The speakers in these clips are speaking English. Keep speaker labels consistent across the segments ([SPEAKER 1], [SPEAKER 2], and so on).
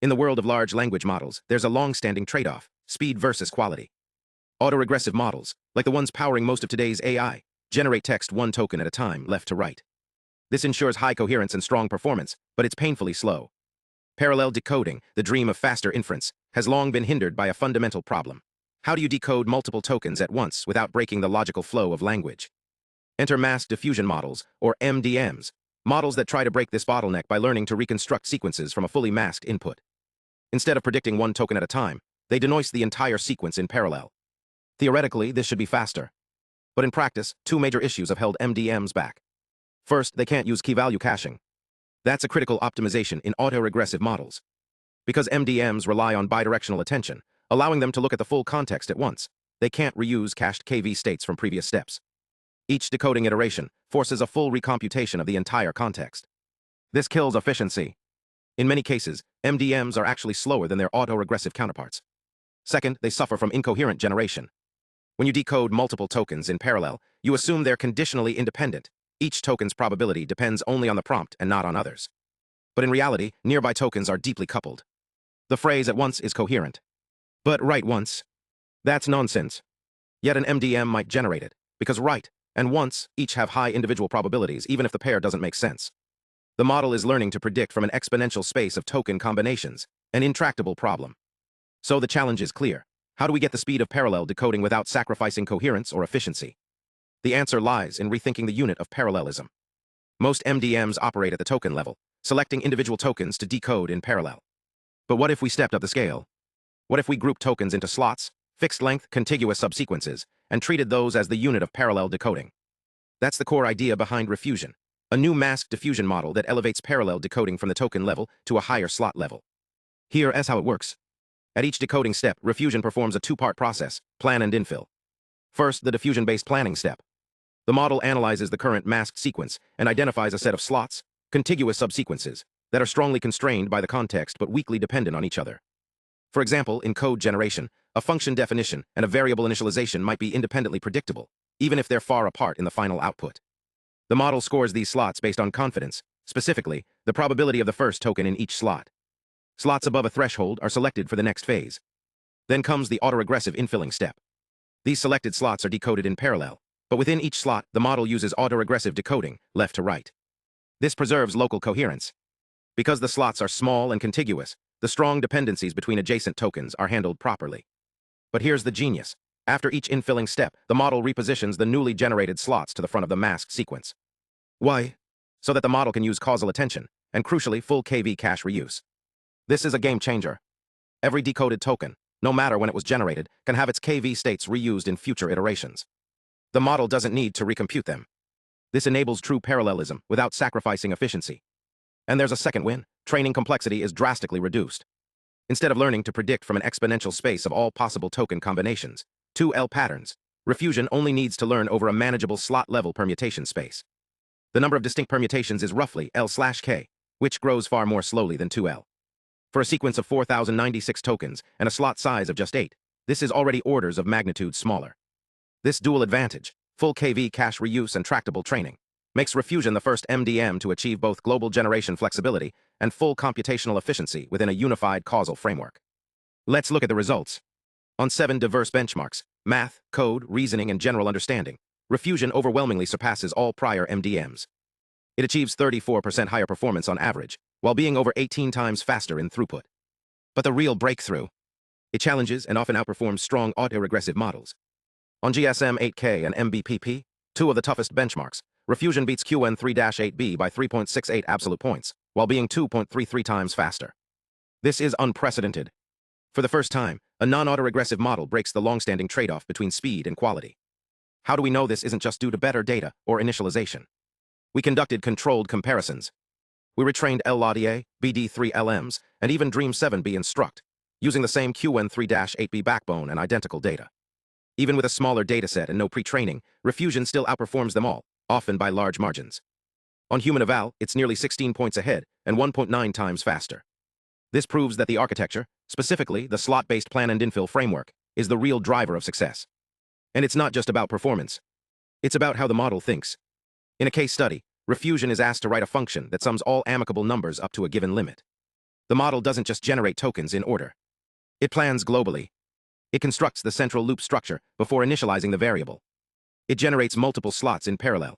[SPEAKER 1] In the world of large language models, there's a long-standing trade-off: speed versus quality. Autoregressive models, like the ones powering most of today's AI, generate text one token at a time, left to right. This ensures high coherence and strong performance, but it's painfully slow. Parallel decoding, the dream of faster inference, has long been hindered by a fundamental problem. How do you decode multiple tokens at once without breaking the logical flow of language? Enter masked diffusion models, or MDMs, models that try to break this bottleneck by learning to reconstruct sequences from a fully masked input. Instead of predicting one token at a time, they denoise the entire sequence in parallel. Theoretically, this should be faster. But in practice, two major issues have held MDMs back. First, they can't use key-value caching. That's a critical optimization in autoregressive models. Because MDMs rely on bidirectional attention, allowing them to look at the full context at once, they can't reuse cached KV states from previous steps. Each decoding iteration forces a full recomputation of the entire context. This kills efficiency. In many cases, MDMs are actually slower than their autoregressive counterparts. Second, they suffer from incoherent generation. When you decode multiple tokens in parallel, you assume they're conditionally independent. Each token's probability depends only on the prompt and not on others. But in reality, nearby tokens are deeply coupled. The phrase "at once" is coherent. But "write once"? That's nonsense. Yet an MDM might generate it, because "write" and "once" each have high individual probabilities, even if the pair doesn't make sense. The model is learning to predict from an exponential space of token combinations, an intractable problem. So the challenge is clear. How do we get the speed of parallel decoding without sacrificing coherence or efficiency? The answer lies in rethinking the unit of parallelism. Most MDMs operate at the token level, selecting individual tokens to decode in parallel. But what if we stepped up the scale? What if we grouped tokens into slots, fixed-length, contiguous subsequences, and treated those as the unit of parallel decoding? That's the core idea behind REFUSION, a new masked diffusion model that elevates parallel decoding from the token level to a higher slot level. Here's how it works. At each decoding step, REFUSION performs a two-part process: plan and infill. First, the diffusion-based planning step. The model analyzes the current masked sequence and identifies a set of slots, contiguous subsequences, that are strongly constrained by the context but weakly dependent on each other. For example, in code generation, a function definition and a variable initialization might be independently predictable, even if they're far apart in the final output. The model scores these slots based on confidence, specifically, the probability of the first token in each slot. Slots above a threshold are selected for the next phase. Then comes the autoregressive infilling step. These selected slots are decoded in parallel, but within each slot, the model uses autoregressive decoding, left to right. This preserves local coherence. Because the slots are small and contiguous, the strong dependencies between adjacent tokens are handled properly. But here's the genius. After each infilling step, the model repositions the newly generated slots to the front of the masked sequence. Why? So that the model can use causal attention, and crucially, full KV cache reuse. This is a game changer. Every decoded token, no matter when it was generated, can have its KV states reused in future iterations. The model doesn't need to recompute them. This enables true parallelism without sacrificing efficiency. And there's a second win: training complexity is drastically reduced. Instead of learning to predict from an exponential space of all possible token combinations, 2L patterns, REFUSION only needs to learn over a manageable slot-level permutation space. The number of distinct permutations is roughly L/K, which grows far more slowly than 2L. For a sequence of 4,096 tokens and a slot size of just 8, this is already orders of magnitude smaller. This dual advantage, full KV cache reuse and tractable training, makes REFUSION the first MDM to achieve both global generation flexibility and full computational efficiency within a unified causal framework. Let's look at the results. On 7 diverse benchmarks, math, code, reasoning, and general understanding, REFUSION overwhelmingly surpasses all prior MDMs. It achieves 34% higher performance on average, while being over 18 times faster in throughput. But the real breakthrough: it challenges and often outperforms strong autoregressive models. On GSM8K and MBPP, two of the toughest benchmarks, REFUSION beats QN3-8B by 3.68 absolute points, while being 2.33 times faster. This is unprecedented. For the first time, a non-autoregressive model breaks the long-standing trade-off between speed and quality. How do we know this isn't just due to better data or initialization? We conducted controlled comparisons. We retrained LLADA, BD3LMs, and even Dream7B instruct, using the same QN3-8B backbone and identical data. Even with a smaller dataset and no pre-training, REFUSION still outperforms them all, often by large margins. On human eval, it's nearly 16 points ahead and 1.9 times faster. This proves that the architecture, specifically the slot-based plan-and-infill framework, is the real driver of success. And it's not just about performance. It's about how the model thinks. In a case study, REFUSION is asked to write a function that sums all amicable numbers up to a given limit. The model doesn't just generate tokens in order. It plans globally. It constructs the central loop structure before initializing the variable. It generates multiple slots in parallel.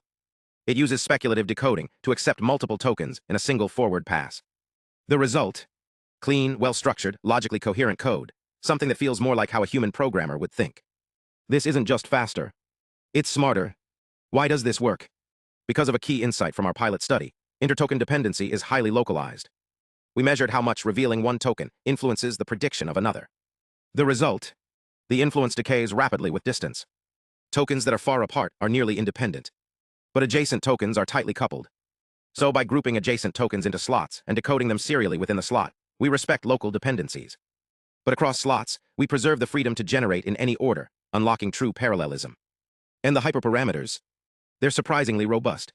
[SPEAKER 1] It uses speculative decoding to accept multiple tokens in a single forward pass. The result? Clean, well-structured, logically coherent code, something that feels more like how a human programmer would think. This isn't just faster. It's smarter. Why does this work? Because of a key insight from our pilot study, intertoken dependency is highly localized. We measured how much revealing one token influences the prediction of another. The result? The influence decays rapidly with distance. Tokens that are far apart are nearly independent, but adjacent tokens are tightly coupled. So by grouping adjacent tokens into slots and decoding them serially within the slot, we respect local dependencies. But across slots, we preserve the freedom to generate in any order, unlocking true parallelism. And the hyperparameters? They're surprisingly robust.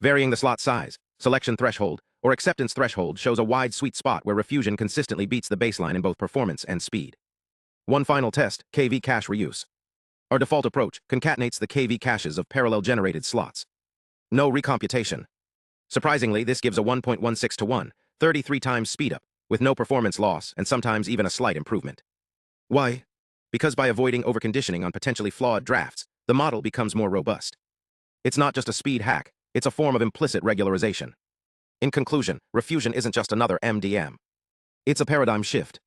[SPEAKER 1] Varying the slot size, selection threshold, or acceptance threshold shows a wide sweet spot where REFUSION consistently beats the baseline in both performance and speed. One final test, KV cache reuse. Our default approach concatenates the KV caches of parallel-generated slots. No recomputation. Surprisingly, this gives a 1.16 to 1, 33 times speedup, with no performance loss and sometimes even a slight improvement. Why? Because by avoiding overconditioning on potentially flawed drafts, the model becomes more robust. It's not just a speed hack, it's a form of implicit regularization. In conclusion, REFUSION isn't just another MDM. It's a paradigm shift.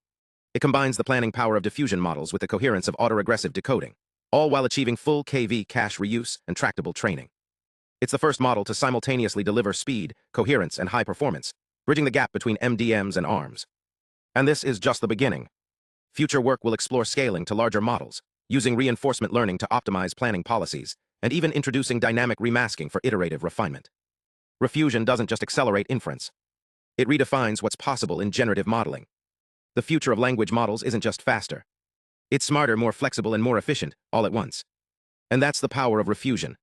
[SPEAKER 1] It combines the planning power of diffusion models with the coherence of autoregressive decoding, all while achieving full KV cache reuse and tractable training. It's the first model to simultaneously deliver speed, coherence, and high performance, bridging the gap between MDMs and ARMs. And this is just the beginning. Future work will explore scaling to larger models, using reinforcement learning to optimize planning policies, and even introducing dynamic remasking for iterative refinement. REFUSION doesn't just accelerate inference. It redefines what's possible in generative modeling. The future of language models isn't just faster. It's smarter, more flexible, and more efficient, all at once. And that's the power of REFUSION.